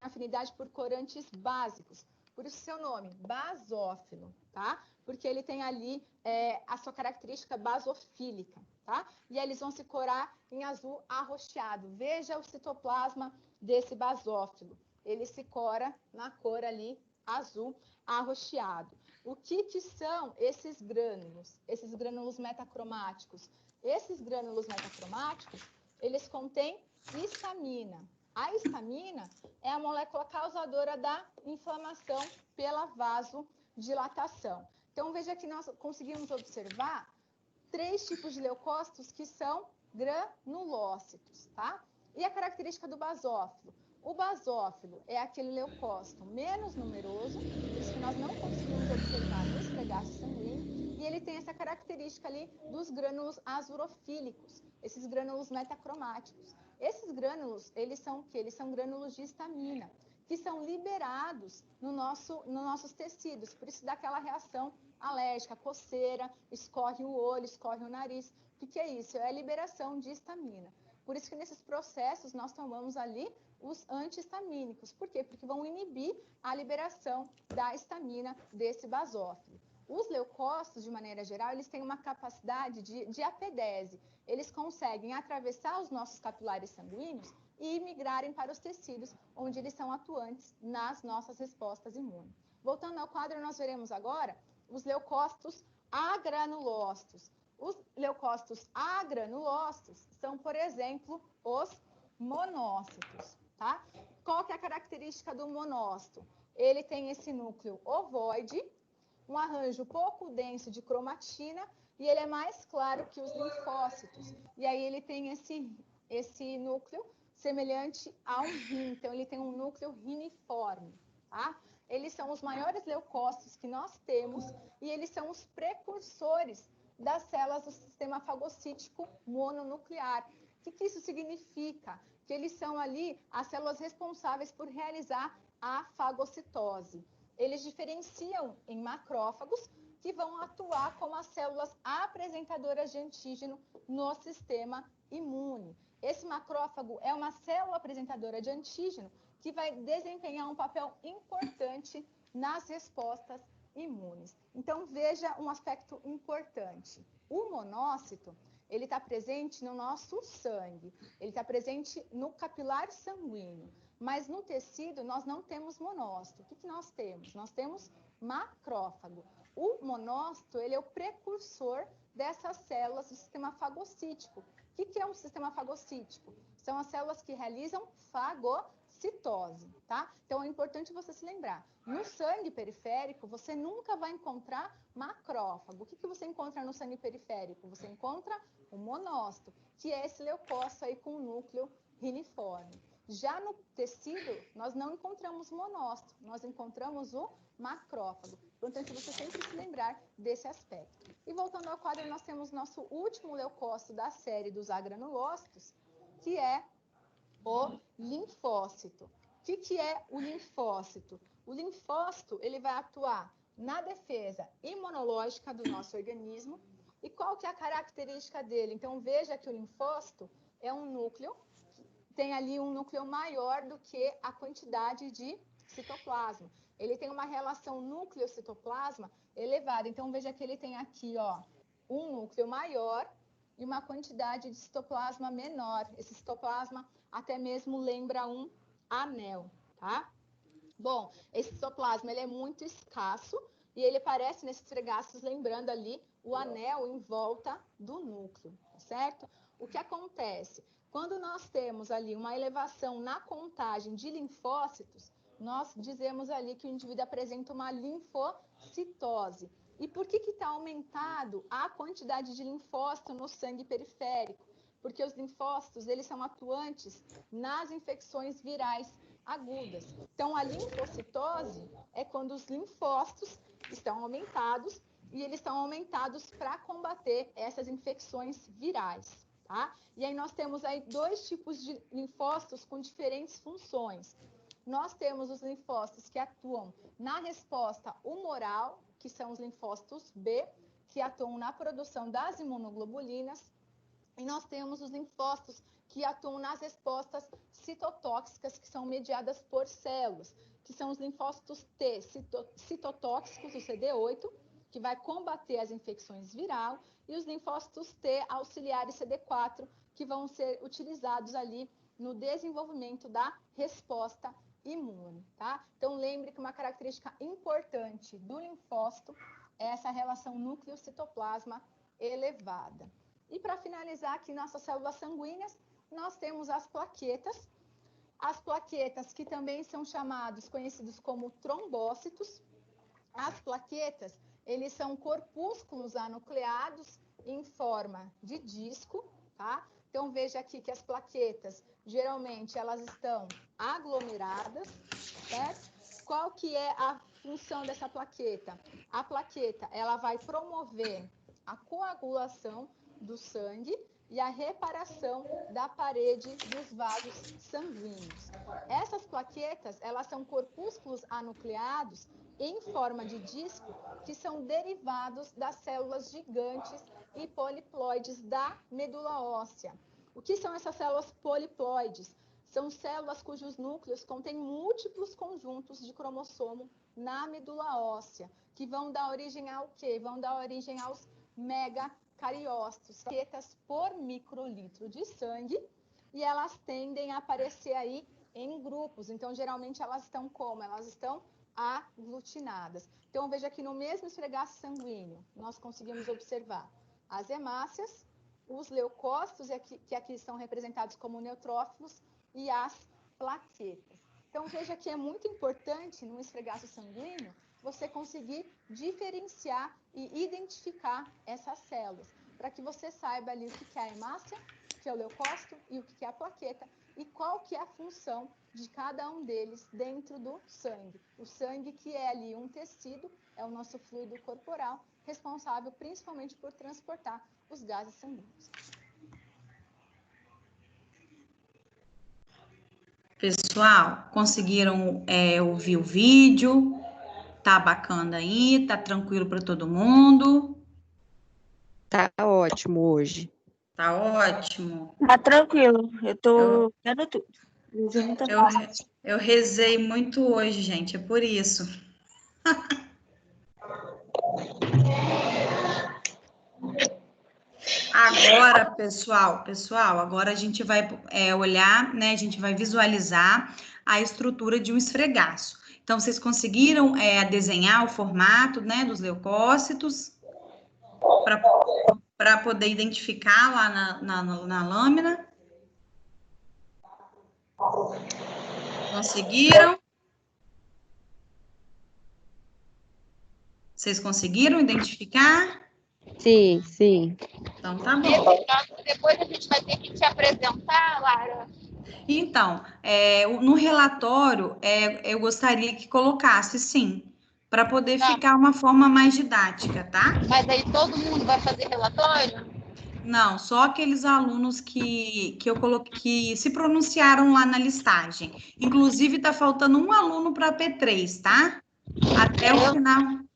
afinidade por corantes básicos. Por isso seu nome, basófilo, tá? Porque ele tem ali a sua característica basofílica, tá? E aí eles vão se corar em azul arroxeado. Veja o citoplasma desse basófilo. Ele se cora na cor ali azul arroxeado. O que são esses grânulos metacromáticos? Esses grânulos metacromáticos, eles contêm histamina. A histamina é a molécula causadora da inflamação pela vasodilatação. Então, veja que nós conseguimos observar 3 tipos de leucócitos que são granulócitos, tá? E a característica do basófilo? O basófilo é aquele leucócito menos numeroso, por isso que nós não conseguimos observar nos fregaços sanguíneos, e ele tem essa característica ali dos grânulos azurofílicos, esses grânulos metacromáticos. Esses grânulos, eles são o quê? Eles são grânulos de histamina, que são liberados nos nossos tecidos, por isso dá aquela reação alérgica, coceira, escorre o olho, escorre o nariz. O que é isso? É a liberação de histamina. Por isso que nesses processos nós tomamos ali os antihistamínicos. Por quê? Porque vão inibir a liberação da histamina desse basófilo. Os leucócitos, de maneira geral, eles têm uma capacidade de apedese. Eles conseguem atravessar os nossos capilares sanguíneos e migrarem para os tecidos, onde eles são atuantes nas nossas respostas imunes. Voltando ao quadro, nós veremos agora os leucócitos agranulócitos. Os leucócitos agranulócitos são, por exemplo, os monócitos, tá? Qual que é a característica do monócito? Ele tem esse núcleo ovoide, um arranjo pouco denso de cromatina, e ele é mais claro que os linfócitos. E aí ele tem esse núcleo semelhante a um rim, então ele tem um núcleo riniforme, tá? Eles são os maiores leucócitos que nós temos e eles são os precursores das células do sistema fagocítico mononuclear. O que isso significa? Que eles são ali as células responsáveis por realizar a fagocitose. Eles diferenciam em macrófagos, que vão atuar como as células apresentadoras de antígeno no sistema imune. Esse macrófago é uma célula apresentadora de antígeno que vai desempenhar um papel importante nas respostas imunes. Então, veja um aspecto importante. O monócito, ele está presente no nosso sangue, ele está presente no capilar sanguíneo, mas no tecido nós não temos monócito. O que nós temos? Nós temos macrófago. O monócito, ele é o precursor dessas células do sistema fagocítico. O que é um sistema fagocítico? São as células que realizam fagocitose, tá? Então, é importante você se lembrar. No sangue periférico, você nunca vai encontrar macrófago. O que você encontra no sangue periférico? Você encontra o monócito, que é esse leucócito aí com o núcleo riniforme. Já no tecido, nós não encontramos monócito, nós encontramos o macrófago. Importante você sempre se lembrar desse aspecto. E voltando ao quadro, nós temos nosso último leucócito da série dos agranulócitos, que é o linfócito. O que é o linfócito? O linfócito, ele vai atuar na defesa imunológica do nosso organismo. E qual que é a característica dele? Então, veja que o linfócito é um núcleo, tem ali um núcleo maior do que a quantidade de citoplasma. Ele tem uma relação núcleo-citoplasma elevada. Então, veja que ele tem aqui, ó, um núcleo maior e uma quantidade de citoplasma menor. Esse citoplasma até mesmo lembra um anel, tá? Bom, esse citoplasma ele é muito escasso e ele aparece nesses fregaços lembrando ali o anel em volta do núcleo, certo? O que acontece? Quando nós temos ali uma elevação na contagem de linfócitos, nós dizemos ali que o indivíduo apresenta uma linfocitose. E por que está aumentado a quantidade de linfócito no sangue periférico? Porque os linfócitos, eles são atuantes nas infecções virais agudas. Então, a linfocitose é quando os linfócitos estão aumentados e eles estão aumentados para combater essas infecções virais, tá? E aí nós temos aí 2 tipos de linfócitos com diferentes funções. Nós temos os linfócitos que atuam na resposta humoral, que são os linfócitos B, que atuam na produção das imunoglobulinas, e nós temos os linfócitos que atuam nas respostas citotóxicas que são mediadas por células, que são os linfócitos T citotóxicos, o CD8, que vai combater as infecções virais, e os linfócitos T auxiliares CD4, que vão ser utilizados ali no desenvolvimento da resposta imune, tá? Então, lembre que uma característica importante do linfócito é essa relação núcleo-citoplasma elevada. E para finalizar aqui nossas células sanguíneas, nós temos as plaquetas. As plaquetas, que também são conhecidos como trombócitos. As plaquetas, eles são corpúsculos anucleados em forma de disco, tá? Então, veja aqui que as plaquetas, geralmente, elas estão aglomeradas, certo? Qual que é a função dessa plaqueta? A plaqueta, ela vai promover a coagulação do sangue e a reparação da parede dos vasos sanguíneos. Essas plaquetas, elas são corpúsculos anucleados em forma de disco, que são derivados das células gigantes e poliploides da medula óssea. O que são essas células poliploides? São células cujos núcleos contêm múltiplos conjuntos de cromossomo na medula óssea, que vão dar origem ao quê? Vão dar origem aos megacariócitos, plaquetas por microlitro de sangue, e elas tendem a aparecer aí em grupos. Então, geralmente, elas estão como? Elas estão aglutinadas. Então, veja que no mesmo esfregaço sanguíneo, nós conseguimos observar as hemácias, os leucócitos, que aqui estão representados como neutrófilos, e as plaquetas. Então, veja que é muito importante no esfregaço sanguíneo você conseguir diferenciar e identificar essas células, para que você saiba ali o que é a hemácia, o que é o leucócito e o que é a plaqueta, e qual que é a função de cada um deles dentro do sangue. O sangue, que é ali um tecido, é o nosso fluido corporal, responsável principalmente por transportar os gases sanguíneos. Pessoal, conseguiram ouvir o vídeo? Tá bacana aí? Tá tranquilo para todo mundo? Tá ótimo hoje. Tá ótimo. Tá tranquilo, eu tô vendo tudo. Eu rezei muito hoje, gente, é por isso. Agora, pessoal, agora a gente vai olhar, né? A gente vai visualizar a estrutura de um esfregaço. Então, vocês conseguiram desenhar o formato, né, dos leucócitos para poder identificar lá na lâmina? Conseguiram? Vocês conseguiram identificar? Sim, sim. Então, tá bom. Depois a gente vai ter que te apresentar, Lara. Então, no relatório, eu gostaria que colocasse, sim, para poder ficar uma forma mais didática, tá? Mas aí todo mundo vai fazer relatório? Não, só aqueles alunos que eu coloquei, que se pronunciaram lá na listagem. Inclusive, está faltando um aluno para P3, tá? Até o final.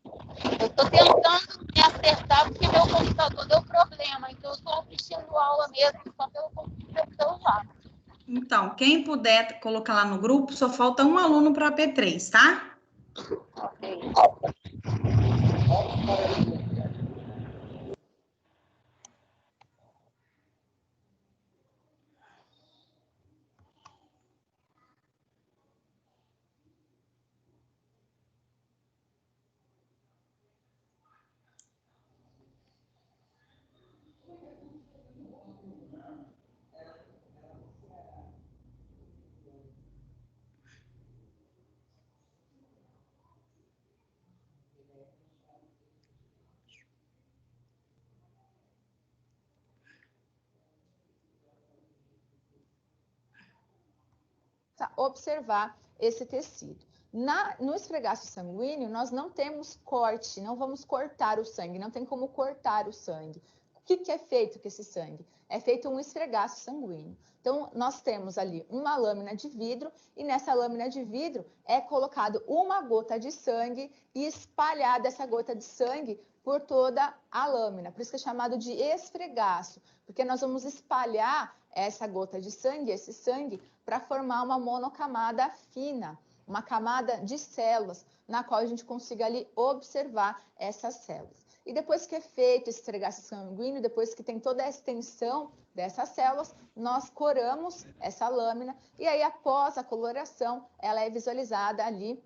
Eu estou tentando me acertar porque meu computador deu problema, então eu estou assistindo aula mesmo só pelo celular. Então, quem puder colocar lá no grupo, só falta um aluno para P3, tá? Ok. Observar esse tecido. No esfregaço sanguíneo, nós não temos corte, não vamos cortar o sangue, não tem como cortar o sangue. O que é feito com esse sangue? É feito um esfregaço sanguíneo. Então, nós temos ali uma lâmina de vidro e nessa lâmina de vidro é colocado uma gota de sangue e espalhada essa gota de sangue por toda a lâmina. Por isso que é chamado de esfregaço, porque nós vamos espalhar essa gota de sangue, esse sangue, para formar uma monocamada fina, uma camada de células, na qual a gente consiga ali observar essas células. E depois que é feito esse esfregaço sanguíneo, depois que tem toda a extensão dessas células, nós coramos essa lâmina e aí após a coloração, ela é visualizada ali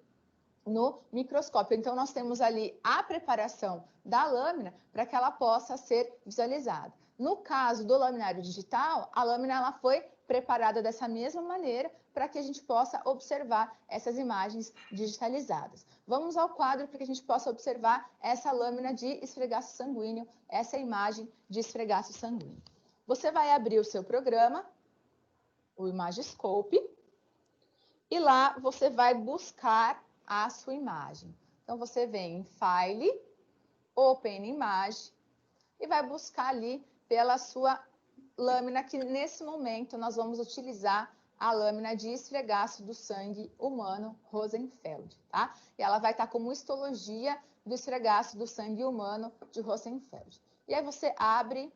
no microscópio. Então, nós temos ali a preparação da lâmina para que ela possa ser visualizada. No caso do laminário digital, a lâmina ela foi preparada dessa mesma maneira para que a gente possa observar essas imagens digitalizadas. Vamos ao quadro para que a gente possa observar essa lâmina de esfregaço sanguíneo, essa imagem de esfregaço sanguíneo. Você vai abrir o seu programa, o Imagescope, e lá você vai buscar a sua imagem. Então, você vem em File, Open Image, e vai buscar ali pela sua lâmina, que nesse momento nós vamos utilizar a lâmina de esfregaço do sangue humano Rosenfeld, tá? E ela vai estar como histologia do esfregaço do sangue humano de Rosenfeld. E aí você abre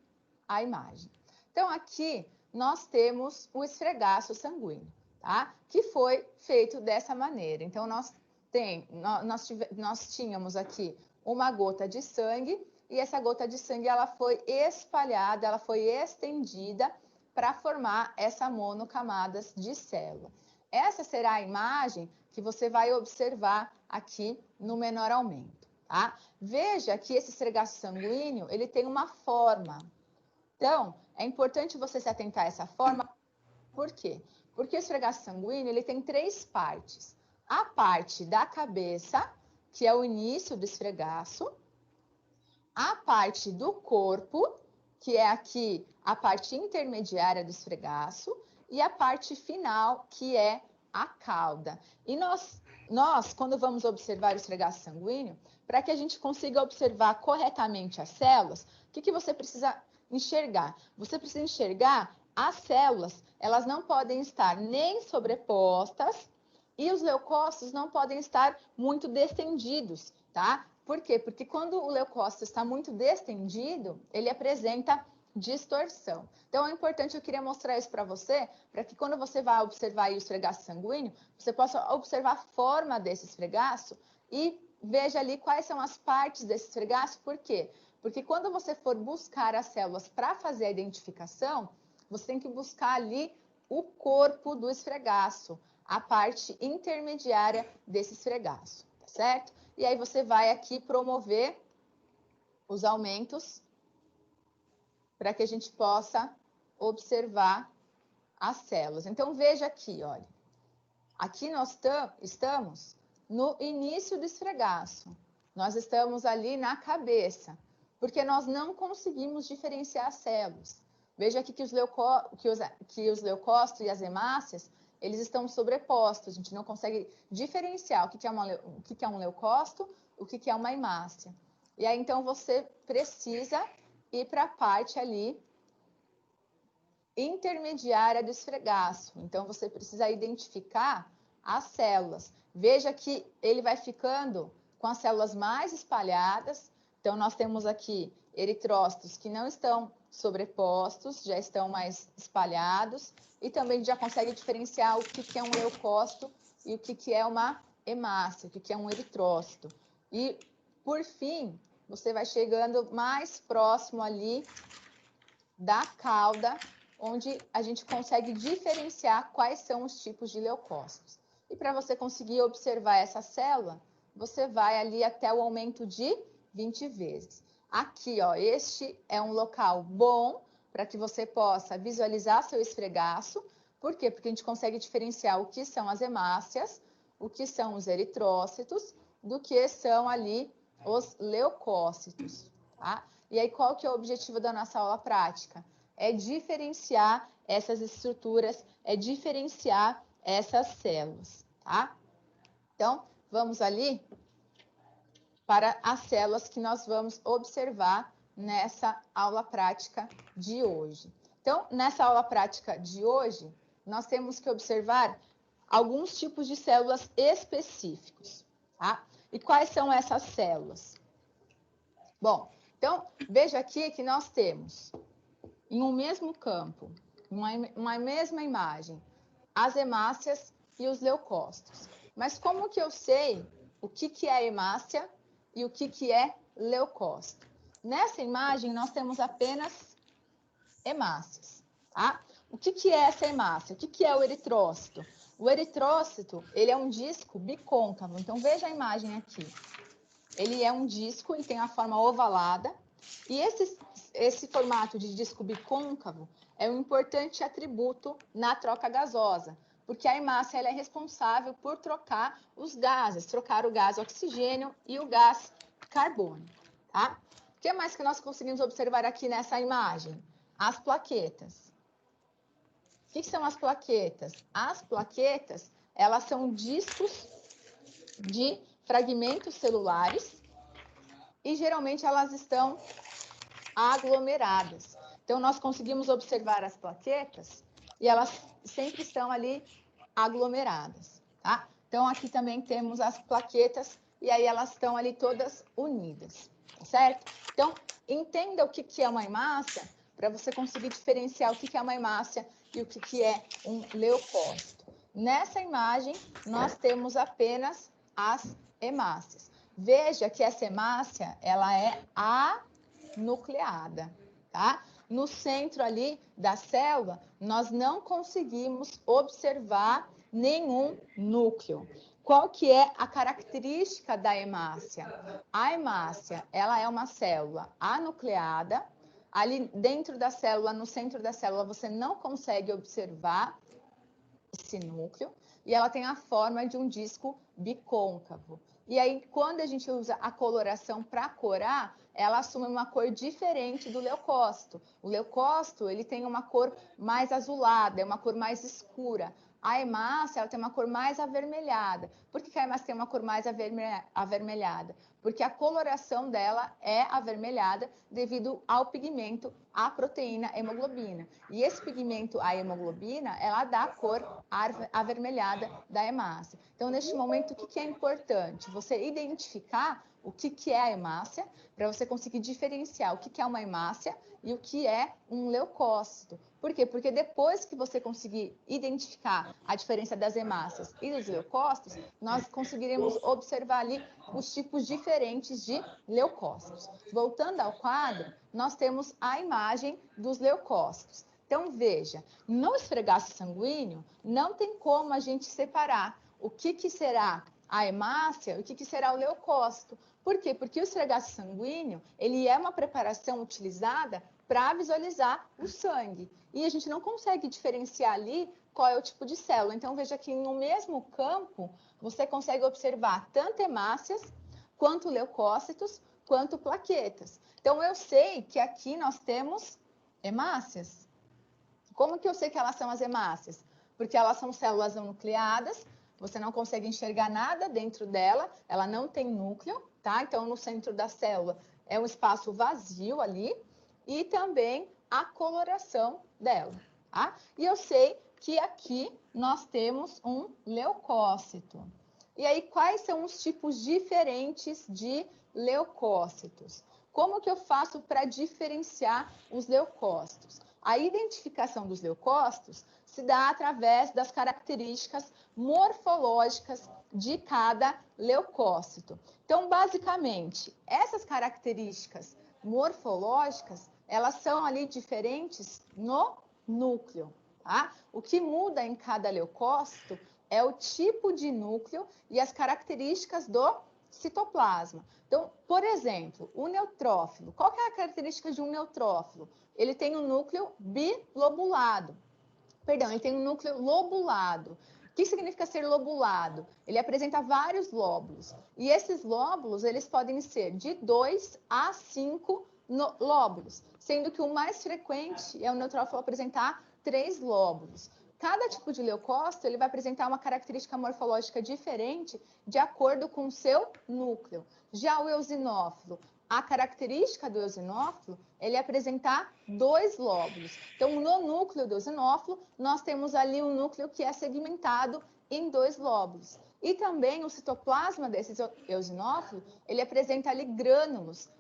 a imagem. Então, aqui nós temos o esfregaço sanguíneo, tá? Que foi feito dessa maneira. Então, nós tínhamos aqui uma gota de sangue e essa gota de sangue ela foi espalhada, ela foi estendida para formar essa monocamadas de célula. Essa será a imagem que você vai observar aqui no menor aumento, tá? Veja que esse esfregaço sanguíneo, ele tem uma forma. Então, é importante você se atentar a essa forma. Por quê? Porque o esfregaço sanguíneo, ele tem 3 partes. A parte da cabeça, que é o início do esfregaço, a parte do corpo, que é aqui a parte intermediária do esfregaço, e a parte final, que é a cauda. E nós quando vamos observar o esfregaço sanguíneo, para que a gente consiga observar corretamente as células, o que você precisa enxergar? Você precisa enxergar as células, elas não podem estar nem sobrepostas e os leucócitos não podem estar muito distendidos, tá? Por quê? Porque quando o leucócito está muito distendido, ele apresenta distorção. Então, é importante, eu queria mostrar isso para você, para que quando você vai observar o esfregaço sanguíneo, você possa observar a forma desse esfregaço e veja ali quais são as partes desse esfregaço. Por quê? Porque quando você for buscar as células para fazer a identificação, você tem que buscar ali o corpo do esfregaço, a parte intermediária desse esfregaço, tá certo? E aí você vai aqui promover os aumentos para que a gente possa observar as células. Então, veja aqui, olha. Aqui nós estamos no início do esfregaço. Nós estamos ali na cabeça, porque nós não conseguimos diferenciar as células. Veja aqui que os leucócitos e as hemácias, eles estão sobrepostos. A gente não consegue diferenciar o que é um leucócito, o que é uma hemácia. E aí, então, você precisa ir para a parte ali intermediária do esfregaço. Então, você precisa identificar as células. Veja que ele vai ficando com as células mais espalhadas. Então, nós temos aqui eritrócitos que não estão sobrepostos, já estão mais espalhados. E também já consegue diferenciar o que é um leucócito e o que é uma hemácia, o que é um eritrócito. E, por fim, você vai chegando mais próximo ali da cauda, onde a gente consegue diferenciar quais são os tipos de leucócitos. E para você conseguir observar essa célula, você vai ali até o aumento de 20 vezes. Aqui, ó, este é um local bom para que você possa visualizar seu esfregaço. Por quê? Porque a gente consegue diferenciar o que são as hemácias, o que são os eritrócitos, do que são ali os leucócitos, tá? E aí, qual que é o objetivo da nossa aula prática? É diferenciar essas estruturas, é diferenciar essas células, tá? Então, vamos ali para as células que nós vamos observar nessa aula prática de hoje. Então, nessa aula prática de hoje, nós temos que observar alguns tipos de células específicos, tá? E quais são essas células? Bom, então, veja aqui que nós temos, em um mesmo campo, uma mesma imagem, as hemácias e os leucócitos. Mas como que eu sei o que é hemácia e o que é leucócito? Nessa imagem, nós temos apenas hemácias, tá? O que é essa hemácia? O que é o eritrócito? O eritrócito, ele é um disco bicôncavo. Então, veja a imagem aqui. Ele é um disco, ele tem a forma ovalada. E esse formato de disco bicôncavo é um importante atributo na troca gasosa, porque a hemácia ela é responsável por trocar os gases, trocar o gás oxigênio e o gás carbono, tá? O que mais que nós conseguimos observar aqui nessa imagem? As plaquetas. O que são as plaquetas? As plaquetas, elas são discos de fragmentos celulares e geralmente elas estão aglomeradas. Então, nós conseguimos observar as plaquetas e elas sempre estão ali aglomeradas, tá? Então, aqui também temos as plaquetas e aí elas estão ali todas unidas, tá certo? Então, entenda o que é uma hemácia para você conseguir diferenciar o que é uma hemácia e o que é um leucócito. Nessa imagem, nós temos apenas as hemácias. Veja que essa hemácia, ela é anucleada, tá? No centro ali da célula, nós não conseguimos observar nenhum núcleo. Qual que é a característica da hemácia? A hemácia, ela é uma célula anucleada. Ali dentro da célula, no centro da célula, você não consegue observar esse núcleo. E ela tem a forma de um disco bicôncavo. E aí, quando a gente usa a coloração para corar, ela assume uma cor diferente do leucócito. O leucócito, ele tem uma cor mais azulada, é uma cor mais escura. A hemácia, ela tem uma cor mais avermelhada. Por que a hemácia tem uma cor mais avermelhada? Porque a coloração dela é avermelhada devido ao pigmento, à proteína hemoglobina. E esse pigmento, a hemoglobina, ela dá a cor avermelhada da hemácia. Então, neste momento, o que é importante? Você identificar o que é a hemácia, para você conseguir diferenciar o que é uma hemácia e o que é um leucócito. Por quê? Porque depois que você conseguir identificar a diferença das hemácias e dos leucócitos, nós conseguiremos observar ali os tipos diferentes de leucócitos. Voltando ao quadro, nós temos a imagem dos leucócitos. Então, veja, no esfregaço sanguíneo, não tem como a gente separar o que será a hemácia e o que será o leucócito. Por quê? Porque o esfregaço sanguíneo, ele é uma preparação utilizada para visualizar o sangue. E a gente não consegue diferenciar ali qual é o tipo de célula. Então, veja que no mesmo campo, você consegue observar tanto hemácias, quanto leucócitos, quanto plaquetas. Então, eu sei que aqui nós temos hemácias. Como que eu sei que elas são as hemácias? Porque elas são células não nucleadas, você não consegue enxergar nada dentro dela, ela não tem núcleo, tá? Então, no centro da célula é um espaço vazio ali, e também a coloração dela, tá? E eu sei que aqui nós temos um leucócito. E aí, quais são os tipos diferentes de leucócitos? Como que eu faço para diferenciar os leucócitos? A identificação dos leucócitos se dá através das características morfológicas de cada leucócito. Então, basicamente, essas características morfológicas, elas são ali diferentes no núcleo, tá? O que muda em cada leucócito é o tipo de núcleo e as características do citoplasma. Então, por exemplo, o neutrófilo. Qual que é a característica de um neutrófilo? Ele tem um núcleo bilobulado. Perdão, ele tem um núcleo lobulado. O que significa ser lobulado? Ele apresenta vários lóbulos. E esses lóbulos, eles podem ser de 2 a 5 lóbulos, sendo que o mais frequente é o neutrófilo apresentar 3 lóbulos. Cada tipo de leucócito ele vai apresentar uma característica morfológica diferente de acordo com o seu núcleo. Já o eosinófilo, a característica do eosinófilo, ele apresentar 2 lóbulos. Então, no núcleo do eosinófilo, nós temos ali um núcleo que é segmentado em 2 lóbulos. E também o citoplasma desse eosinófilo, ele apresenta ali grânulos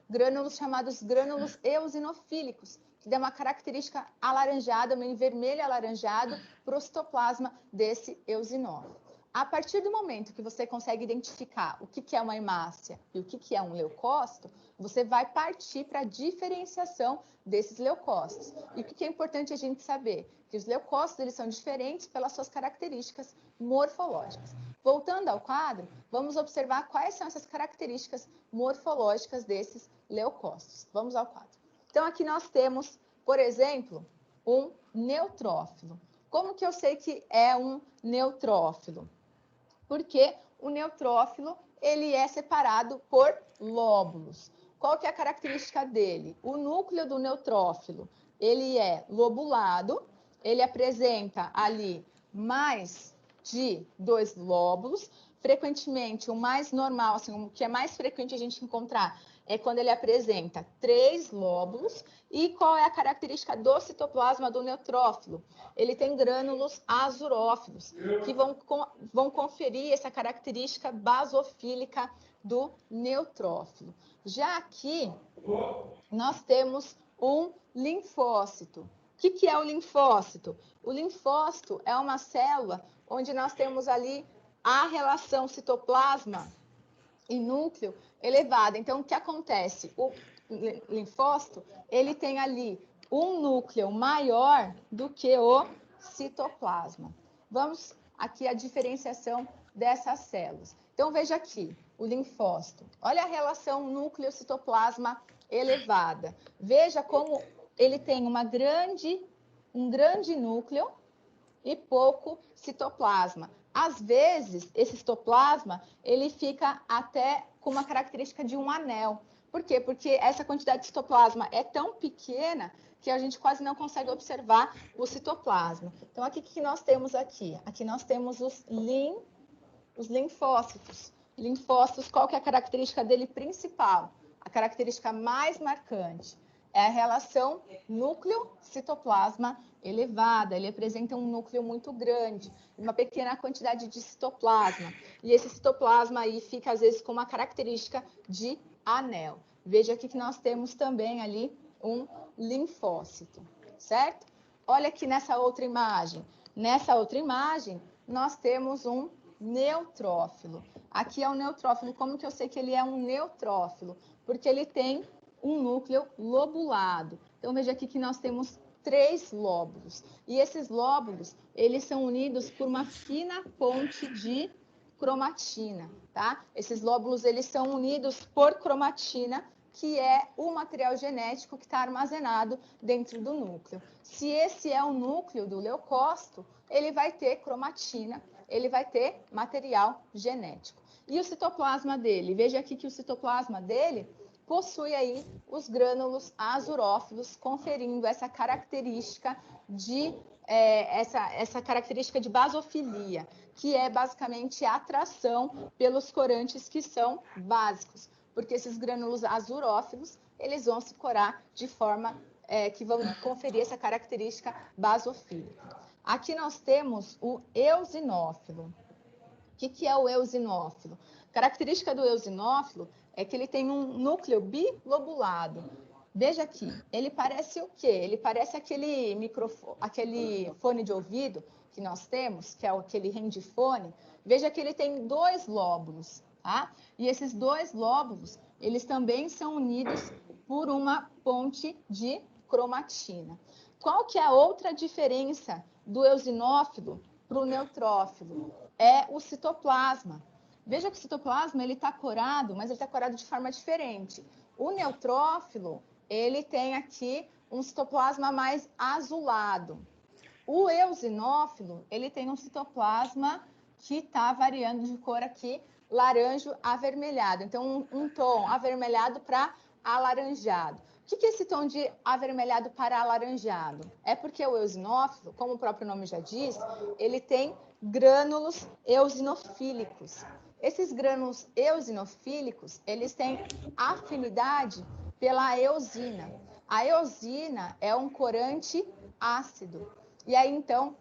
chamados grânulos eosinofílicos, que dá uma característica alaranjada, meio vermelho alaranjado, para o citoplasma desse eosinófilo. A partir do momento que você consegue identificar o que é uma hemácia e o que é um leucócito, você vai partir para a diferenciação desses leucócitos. E o que é importante a gente saber? Que os leucócitos eles são diferentes pelas suas características morfológicas. Voltando ao quadro, vamos observar quais são essas características morfológicas desses leucócitos. Vamos ao quadro. Então, aqui nós temos, por exemplo, um neutrófilo. Como que eu sei que é um neutrófilo? Porque o neutrófilo ele é separado por lóbulos. Qual que é a característica dele? O núcleo do neutrófilo, ele é lobulado, ele apresenta ali mais de 2 lóbulos. Frequentemente, o mais normal, assim, o que é mais frequente a gente encontrar é quando ele apresenta 3 lóbulos. E qual é a característica do citoplasma do neutrófilo? Ele tem grânulos azurófilos, que vão conferir essa característica basofílica do neutrófilo. Já aqui, nós temos um linfócito. O que é o linfócito? O linfócito é uma célula onde nós temos ali a relação citoplasma e núcleo elevada. Então, o que acontece? O linfócito, ele tem ali um núcleo maior do que o citoplasma. Vamos aqui a diferenciação dessas células. Então, veja aqui, o linfócito. Olha a relação núcleo-citoplasma elevada. Veja como ele tem um grande núcleo e pouco citoplasma. Às vezes, esse citoplasma, ele fica até com uma característica de um anel. Por quê? Porque essa quantidade de citoplasma é tão pequena que a gente quase não consegue observar o citoplasma. Então, aqui, o que nós temos aqui? Aqui nós temos os linfócitos. Linfócitos, qual que é a característica dele principal? A característica mais marcante é a relação núcleo-citoplasma elevada. Ele apresenta um núcleo muito grande, uma pequena quantidade de citoplasma. E esse citoplasma aí fica, às vezes, com uma característica de anel. Veja aqui que nós temos também ali um linfócito, certo? Olha aqui nessa outra imagem. Nessa outra imagem, nós temos um neutrófilo. Aqui é um neutrófilo. Como que eu sei que ele é um neutrófilo? Porque ele tem um núcleo lobulado. Então, veja aqui que nós temos 3 lóbulos. E esses lóbulos, eles são unidos por uma fina ponte de cromatina, tá? Esses lóbulos, eles são unidos por cromatina, que é o material genético que está armazenado dentro do núcleo. Se esse é o núcleo do leucócito, ele vai ter cromatina, ele vai ter material genético. E o citoplasma dele? Veja aqui que o citoplasma dele possui aí os grânulos azurófilos, conferindo essa característica de essa característica de basofilia, que é basicamente a atração pelos corantes que são básicos, porque esses grânulos azurófilos, eles vão se corar de forma que vão conferir essa característica basofílica. Aqui nós temos o eosinófilo. O que é o eosinófilo? A característica do eosinófilo é que ele tem um núcleo bilobulado. Veja aqui, ele parece o quê? Ele parece aquele fone de ouvido que nós temos, que é aquele rendifone. Veja que ele tem 2 lóbulos, tá? E esses 2 lóbulos, eles também são unidos por uma ponte de cromatina. Qual que é a outra diferença do eosinófilo para o neutrófilo? É o citoplasma. Veja que o citoplasma ele está corado, mas ele está corado de forma diferente. O neutrófilo, ele tem aqui um citoplasma mais azulado. O eosinófilo, ele tem um citoplasma que está variando de cor aqui, laranja avermelhado. Então, um tom avermelhado para alaranjado. O que é esse tom de avermelhado para alaranjado? É porque o eosinófilo, como o próprio nome já diz, ele tem grânulos eosinofílicos. Esses grânulos eosinofílicos, eles têm afinidade pela eosina. A eosina é um corante ácido. E aí, então,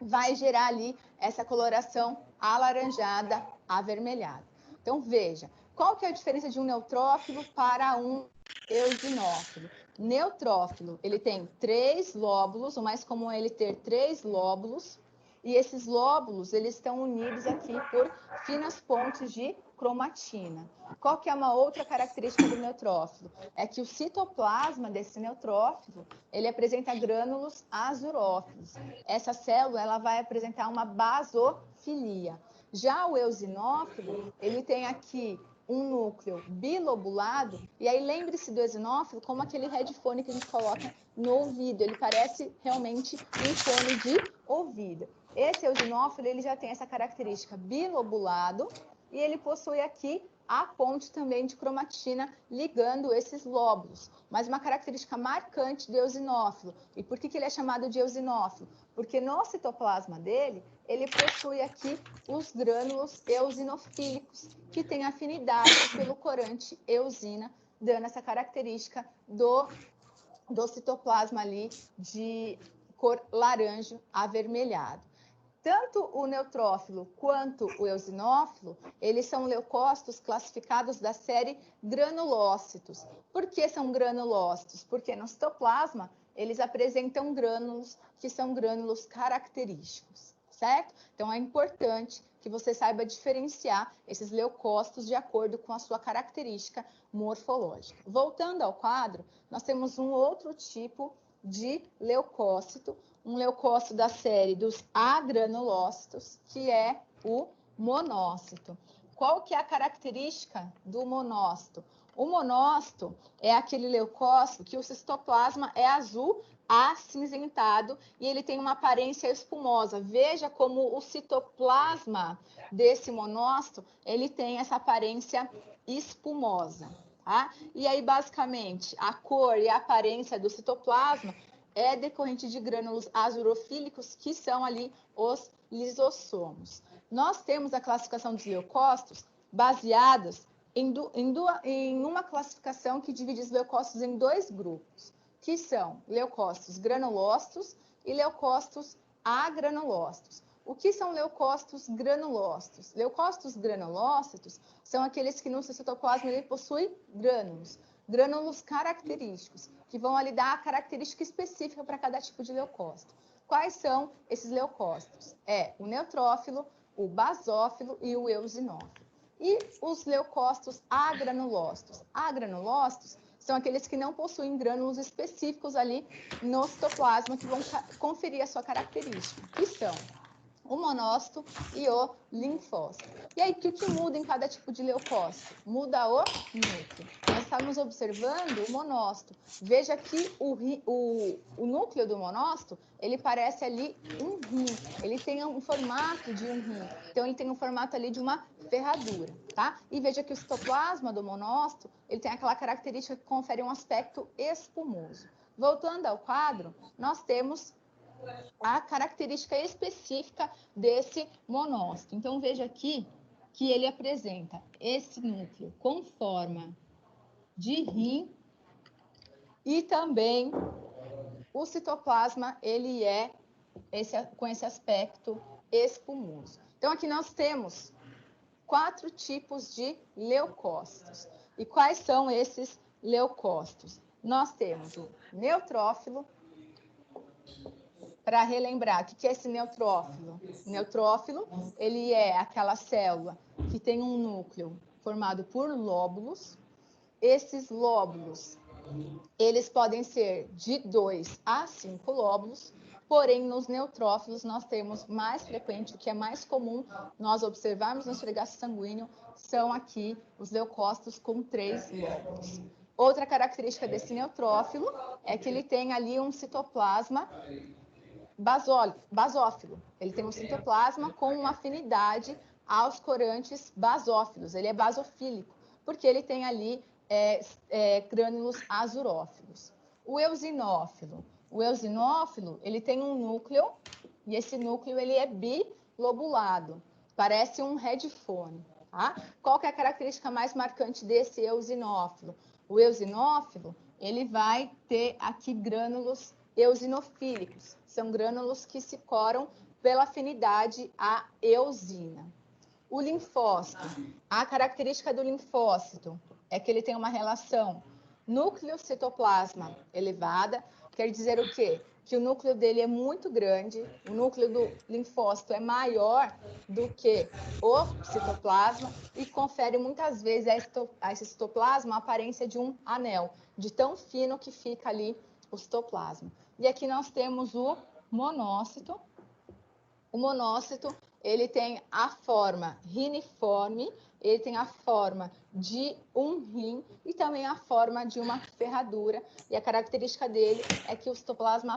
vai gerar ali essa coloração alaranjada, avermelhada. Então, veja, qual que é a diferença de um neutrófilo para um eosinófilo? neutrófilo, ele tem 3 lóbulos, o mais comum é ele ter 3 lóbulos, e esses lóbulos, eles estão unidos aqui por finas pontes de cromatina. Qual que é uma outra característica do neutrófilo? É que o citoplasma desse neutrófilo, ele apresenta grânulos azurófilos. Essa célula, ela vai apresentar uma basofilia. Já o eosinófilo, ele tem aqui um núcleo bilobulado, e aí lembre-se do eosinófilo como aquele headphone que a gente coloca no ouvido, ele parece realmente um fone de ouvido. Esse eosinófilo, ele já tem essa característica bilobulado, e ele possui aqui a ponte também de cromatina ligando esses lóbulos. Mas uma característica marcante do eosinófilo. E por que ele é chamado de eosinófilo? Porque no citoplasma dele, ele possui aqui os grânulos eosinofílicos, que têm afinidade pelo corante eosina, dando essa característica do citoplasma ali de cor laranja avermelhado. Tanto o neutrófilo quanto o eosinófilo, eles são leucócitos classificados da série granulócitos. Por que são granulócitos? Porque no citoplasma eles apresentam grânulos que são grânulos característicos, certo? Então é importante que você saiba diferenciar esses leucócitos de acordo com a sua característica morfológica. Voltando ao quadro, nós temos um outro tipo de leucócito, um leucócito da série dos agranulócitos, que é o monócito. Qual que é a característica do monócito? O monócito é aquele leucócito que o citoplasma é azul acinzentado e ele tem uma aparência espumosa. Veja como o citoplasma desse monócito, ele tem essa aparência espumosa, tá? E aí, basicamente, a cor e a aparência do citoplasma é decorrente de grânulos azurofílicos, que são ali os lisossomos. Nós temos a classificação dos leucócitos baseadas em uma classificação que divide os leucócitos em 2 grupos, que são leucócitos granulócitos e leucócitos agranulócitos. O que são leucócitos granulócitos? Leucócitos granulócitos são aqueles que no seu citoplasma ele possui grânulos característicos, que vão ali dar a característica específica para cada tipo de leucócito. Quais são esses leucócitos? É o neutrófilo, o basófilo e o eosinófilo. E os leucócitos agranulócitos? Agranulócitos são aqueles que não possuem grânulos específicos ali no citoplasma, que vão conferir a sua característica, que são o monócito e o linfócito. E aí, o que muda em cada tipo de leucócito? Muda o núcleo. Nós estamos observando o monócito. Veja que o núcleo do monócito, ele parece ali um rim. Ele tem um formato de um rim. Então, ele tem um formato ali de uma ferradura, tá? E veja que o citoplasma do monócito, ele tem aquela característica que confere um aspecto espumoso. Voltando ao quadro, nós temos a característica específica desse monócito. Então, veja aqui que ele apresenta esse núcleo com forma de rim e também o citoplasma, ele é com esse aspecto espumoso. Então, aqui nós temos 4 tipos de leucócitos. E quais são esses leucócitos? Nós temos o neutrófilo. Para relembrar, o que é esse neutrófilo? O neutrófilo, ele é aquela célula que tem um núcleo formado por lóbulos. Esses lóbulos, eles podem ser de 2 a 5 lóbulos, porém, nos neutrófilos, nós temos mais frequente, o que é mais comum nós observarmos no esfregaço sanguíneo, são aqui os leucócitos com 3 lóbulos. Outra característica desse neutrófilo é que ele tem ali um citoplasma basófilo. Ele tem um citoplasma com uma afinidade aos corantes basófilos. Ele é basofílico, porque ele tem ali grânulos azurófilos. O eosinófilo. O eosinófilo, ele tem um núcleo, e esse núcleo ele é bilobulado. Parece um headphone. Tá? Qual que é a característica mais marcante desse eosinófilo? O eosinófilo, ele vai ter aqui grânulos eosinofílicos. São grânulos que se coram pela afinidade à eosina. O linfócito. A característica do linfócito é que ele tem uma relação núcleo citoplasma elevada, quer dizer o quê? Que o núcleo dele é muito grande, o núcleo do linfócito é maior do que o citoplasma e confere muitas vezes a esse citoplasma a aparência de um anel, de tão fino que fica ali o citoplasma. E aqui nós temos o monócito. O monócito, ele tem a forma riniforme, ele tem a forma de um rim e também a forma de uma ferradura. E a característica dele é que o citoplasma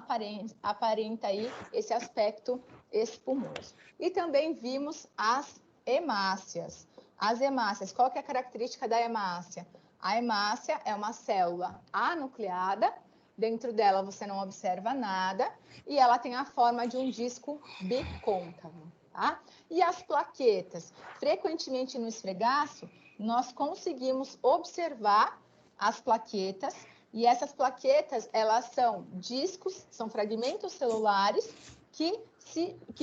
aparenta aí esse aspecto espumoso. E também vimos as hemácias. As hemácias, qual que é a característica da hemácia? A hemácia é uma célula anucleada, dentro dela você não observa nada, e ela tem a forma de um disco bicôncavo, tá? E as plaquetas? Frequentemente no esfregaço, nós conseguimos observar as plaquetas, e essas plaquetas, elas são discos, são fragmentos celulares que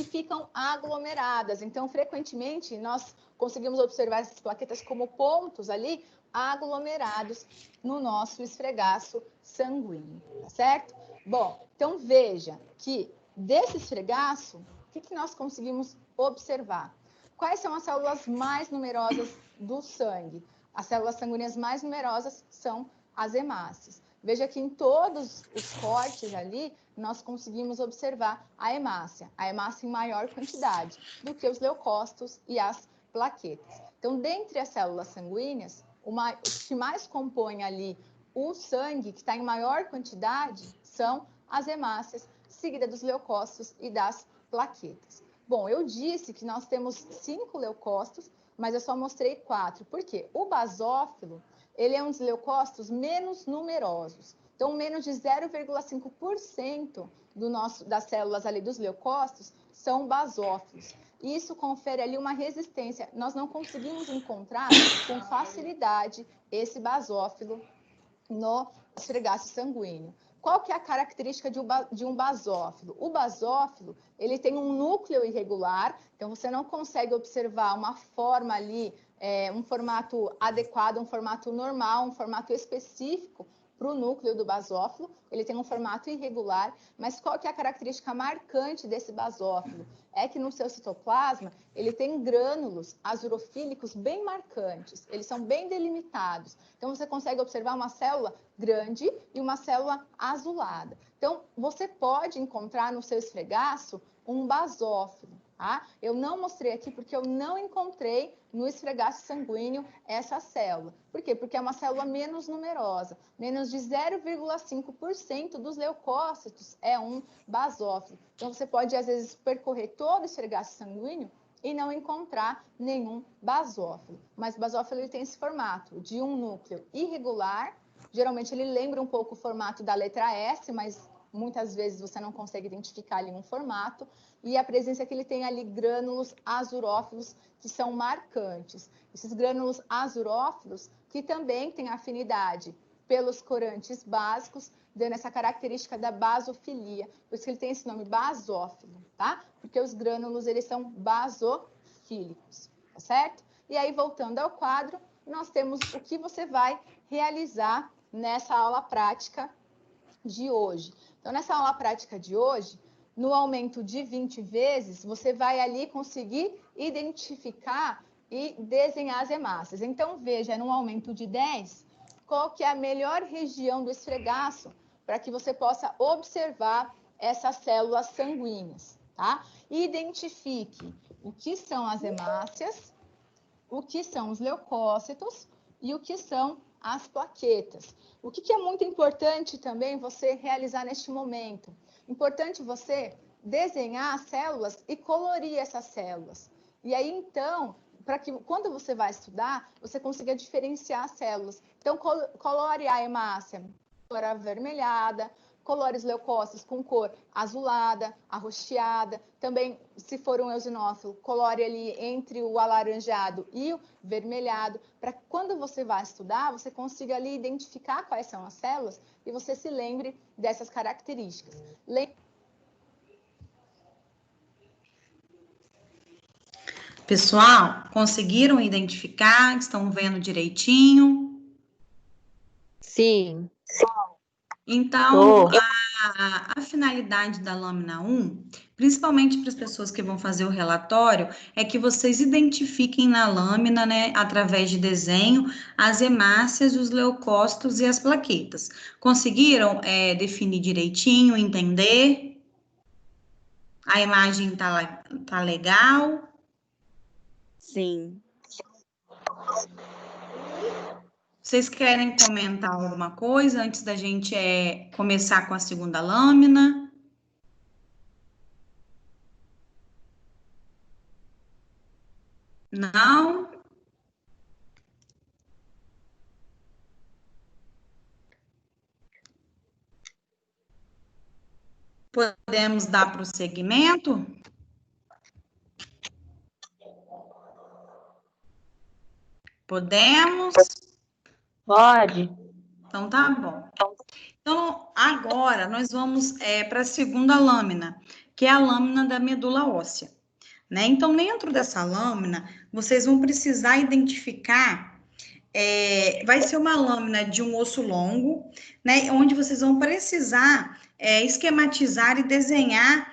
ficam aglomeradas. Então, frequentemente, nós conseguimos observar essas plaquetas como pontos ali aglomerados no nosso esfregaço sanguíneo, tá certo? Bom, então veja que desse esfregaço, o que nós conseguimos observar? Quais são as células mais numerosas do sangue? As células sanguíneas mais numerosas são as hemácias. Veja que em todos os cortes ali, nós conseguimos observar a hemácia em maior quantidade do que os leucócitos e as plaquetas. Então, dentre as células sanguíneas, o que mais compõe ali o sangue, que está em maior quantidade, são as hemácias, seguida dos leucócitos e das plaquetas. Bom, eu disse que nós temos 5 leucócitos, mas eu só mostrei 4. Por quê? O basófilo, ele é um dos leucócitos menos numerosos. Então, menos de 0,5% das células ali dos leucócitos são basófilos. Isso confere ali uma resistência. Nós não conseguimos encontrar com facilidade esse basófilo no esfregaço sanguíneo. Qual que é a característica de um basófilo? O basófilo, ele tem um núcleo irregular, então você não consegue observar uma forma ali, um formato adequado, um formato normal, um formato específico para o núcleo do basófilo. Ele tem um formato irregular, mas qual que é a característica marcante desse basófilo? É que no seu citoplasma, ele tem grânulos azurofílicos bem marcantes, eles são bem delimitados. Então, você consegue observar uma célula grande e uma célula azulada. Então, você pode encontrar no seu esfregaço um basófilo, tá? Eu não mostrei aqui porque eu não encontrei no esfregaço sanguíneo essa célula. Por quê? Porque é uma célula menos numerosa. Menos de 0,5% dos leucócitos é um basófilo. Então, você pode, às vezes, percorrer todo o esfregaço sanguíneo e não encontrar nenhum basófilo. Mas o basófilo ele tem esse formato de um núcleo irregular. Geralmente, ele lembra um pouco o formato da letra S, mas muitas vezes você não consegue identificar ali um formato. E a presença que ele tem ali grânulos azurófilos que são marcantes. Esses grânulos azurófilos que também têm afinidade pelos corantes básicos, dando essa característica da basofilia. Por isso que ele tem esse nome basófilo, tá? Porque os grânulos, eles são basofílicos, tá certo? E aí, voltando ao quadro, nós temos o que você vai realizar nessa aula prática de hoje. Então, nessa aula prática de hoje, no aumento de 20 vezes, você vai ali conseguir identificar e desenhar as hemácias. Então, veja, no aumento de 10, qual que é a melhor região do esfregaço para que você possa observar essas células sanguíneas, tá? Identifique o que são as hemácias, o que são os leucócitos e o que são as plaquetas. O que é muito importante também você realizar neste momento? Importante você desenhar as células e colorir essas células. E aí, então, para que quando você vai estudar, você consiga diferenciar as células. Então, colore a hemácia cor avermelhada, colore os leucócitos com cor azulada, arroxeada. Também, se for um eosinófilo, colore ali entre o alaranjado e o vermelhado, para que quando você vai estudar, você consiga ali identificar quais são as células e você se lembre dessas características. Pessoal, conseguiram identificar? Estão vendo direitinho? Sim. Então, a finalidade da lâmina 1, principalmente para as pessoas que vão fazer o relatório, é que vocês identifiquem na lâmina, né, através de desenho, as hemácias, os leucócitos e as plaquetas. Conseguiram definir direitinho, entender? A imagem tá legal? Sim. Vocês querem comentar alguma coisa antes da gente começar com a segunda lâmina? Não? Podemos dar prosseguimento? Podemos? Pode. Então, tá bom. Então, agora nós vamos para a segunda lâmina, que é a lâmina da medula óssea, né? Então, dentro dessa lâmina, vocês vão precisar identificar, vai ser uma lâmina de um osso longo, né? Onde vocês vão precisar esquematizar e desenhar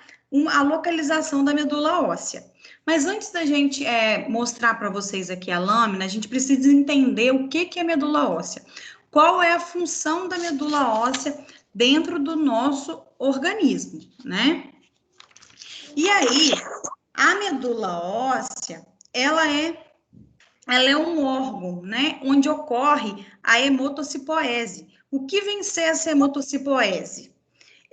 a localização da medula óssea. Mas antes da gente mostrar para vocês aqui a lâmina, a gente precisa entender o que é medula óssea. Qual é a função da medula óssea dentro do nosso organismo, né? E aí, a medula óssea, ela é um órgão, né, onde ocorre a hematopoese. O que vem ser essa hematopoese?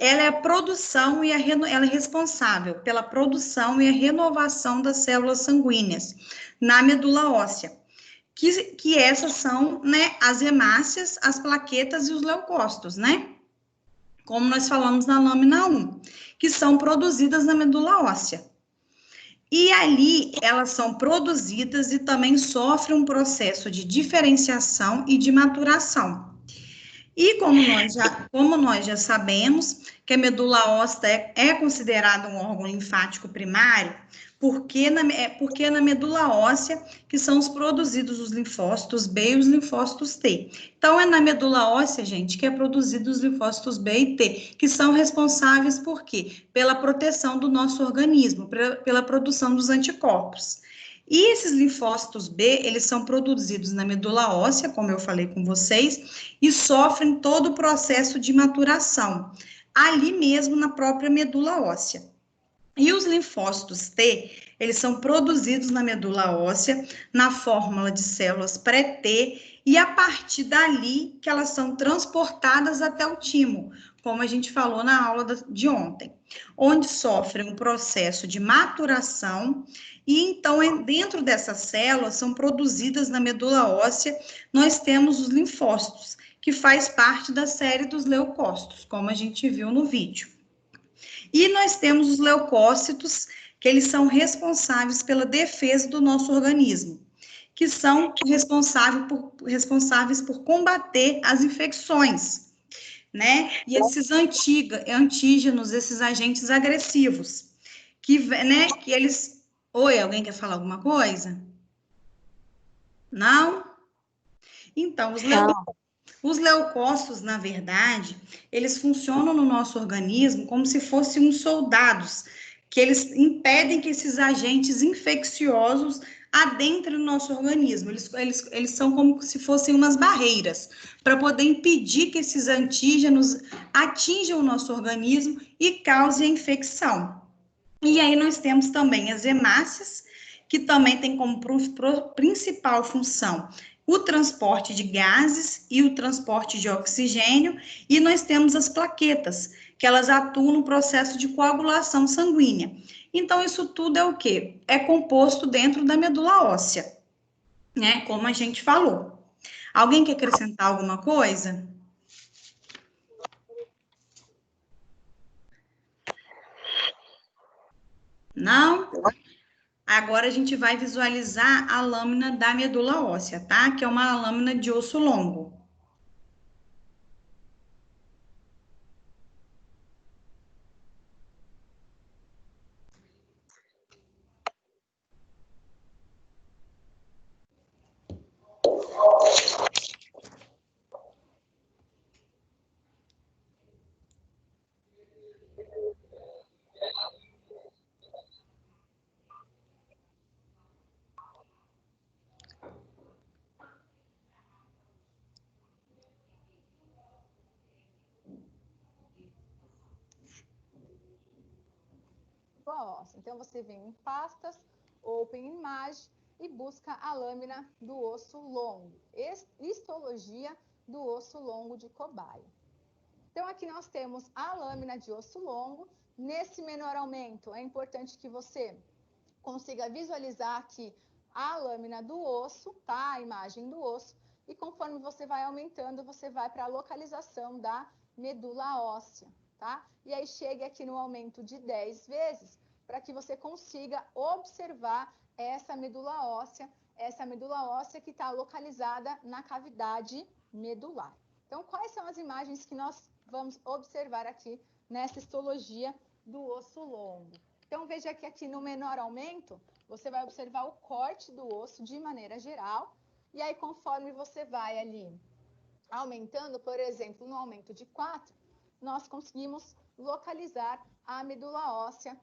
Ela é a produção e ela é responsável pela produção e a renovação das células sanguíneas na medula óssea. Que essas são, né, as hemácias, as plaquetas e os leucócitos, né? Como nós falamos na lâmina 1, que são produzidas na medula óssea. E ali elas são produzidas e também sofrem um processo de diferenciação e de maturação. E como nós já sabemos que a medula óssea é considerada um órgão linfático primário, porque na medula óssea que são os produzidos os linfócitos B e os linfócitos T. Então, é na medula óssea, gente, que é produzido os linfócitos B e T, que são responsáveis por quê? Pela proteção do nosso organismo, pela produção dos anticorpos. E esses linfócitos B, eles são produzidos na medula óssea, como eu falei com vocês, e sofrem todo o processo de maturação, ali mesmo na própria medula óssea. E os linfócitos T, eles são produzidos na medula óssea, na fórmula de células pré-T, e a partir dali que elas são transportadas até o timo, como a gente falou na aula de ontem, onde sofrem um processo de maturação, e então dentro dessas células são produzidas na medula óssea, nós temos os linfócitos, que faz parte da série dos leucócitos, como a gente viu no vídeo. E nós temos os leucócitos, que eles são responsáveis pela defesa do nosso organismo, que são responsáveis por combater as infecções, né? E esses antígenos, esses agentes agressivos, né, que eles... Oi, alguém quer falar alguma coisa? Não? Então, os leucócitos, na verdade, eles funcionam no nosso organismo como se fossem uns soldados, que eles impedem que esses agentes infecciosos adentrem no nosso organismo. Eles são como se fossem umas barreiras, para poder impedir que esses antígenos atinjam o nosso organismo e causem a infecção. E aí nós temos também as hemácias, que também tem como principal função o transporte de gases e o transporte de oxigênio, e nós temos as plaquetas, que elas atuam no processo de coagulação sanguínea. Então, isso tudo é o quê? É composto dentro da medula óssea, né? Como a gente falou. Alguém quer acrescentar alguma coisa? Não? Agora a gente vai visualizar a lâmina da medula óssea, tá? Que é uma lâmina de osso longo. medula óssea. Então, você vem em pastas, Open Image e busca a lâmina do osso longo, histologia do osso longo de cobaia. Então, aqui nós temos a lâmina de osso longo. Nesse menor aumento, é importante que você consiga visualizar aqui a lâmina do osso, tá? A imagem do osso. E conforme você vai aumentando, você vai para a localização da medula óssea, tá? E aí chegue aqui no aumento de 10 vezes, para que você consiga observar essa medula óssea que está localizada na cavidade medular. Então, quais são as imagens que nós vamos observar aqui nessa histologia do osso longo? Então, veja que aqui no menor aumento, você vai observar o corte do osso de maneira geral. E aí, conforme você vai ali aumentando, por exemplo, no aumento de 4, nós conseguimos localizar a medula óssea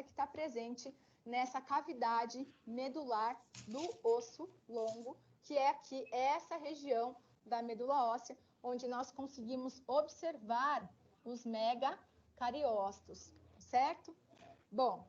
que está presente nessa cavidade medular do osso longo, que é aqui essa região da medula óssea, onde nós conseguimos observar os megacariócitos, certo? Bom,